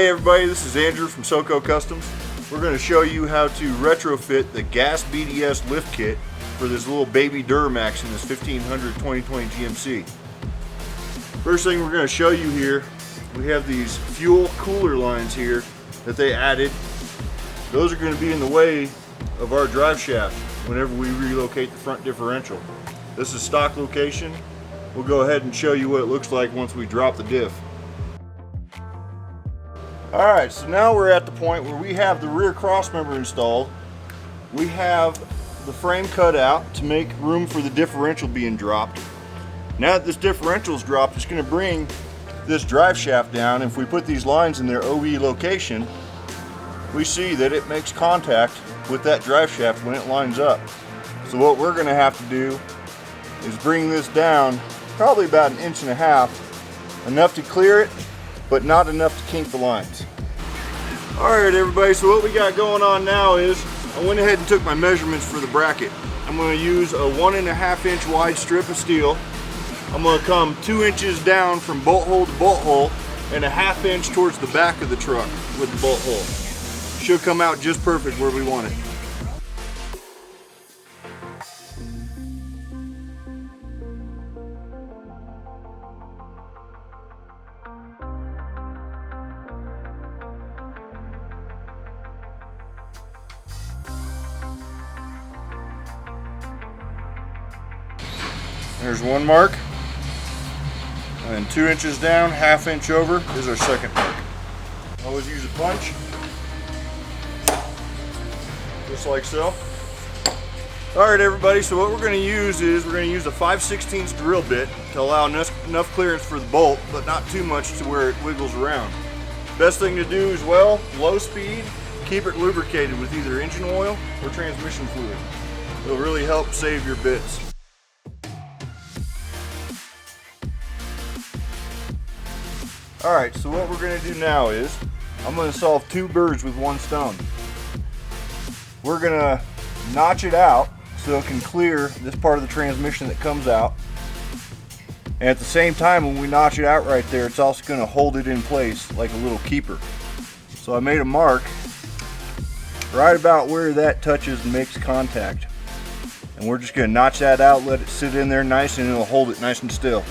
Hey everybody, this is Andrew from SoCo Customs. We're going to show you how to retrofit the Gas BDS lift kit for this little baby Duramax in this 1500 2020 GMC. First thing we're going to show you here, we have these fuel cooler lines here that they added. Those are going to be in the way of our drive shaft whenever we relocate the front differential. This is stock location. We'll go ahead and show you what it looks like once we drop the diff. Alright, so now we're at the point where we have the rear cross member installed. We have the frame cut out to make room for the differential being dropped. Now that this differential is dropped, it's going to bring this drive shaft down. If we put these lines in their OE location, we see that it makes contact with that drive shaft when it lines up. So what we're going to have to do is bring this down probably about 1.5 inches, enough to clear it, but not enough to kink the lines. Alright everybody, so what we got going on now is I went ahead and took my measurements for the bracket. I'm going to use a 1.5 inch wide strip of steel. I'm going to come 2 inches down from bolt hole to bolt hole and 1/2 inch towards the back of the truck with the bolt hole. Should come out just perfect where we want it. There's one mark, and 2 inches down, 1/2 inch over is our second mark. Always use a punch, just like so. Alright everybody, so what we're going to use is we're going to use a 5/16 drill bit to allow enough clearance for the bolt, but not too much to where it wiggles around. Best thing to do as well, low speed, keep it lubricated with either engine oil or transmission fluid. It'll really help save your bits. Alright, so what we're going to do now is, I'm going to solve two birds with one stone. We're going to notch it out so it can clear this part of the transmission that comes out. And at the same time, when we notch it out right there, it's also going to hold it in place like a little keeper. So I made a mark right about where that touches and makes contact. And we're just going to notch that out, let it sit in there nice, and it'll hold it nice and still.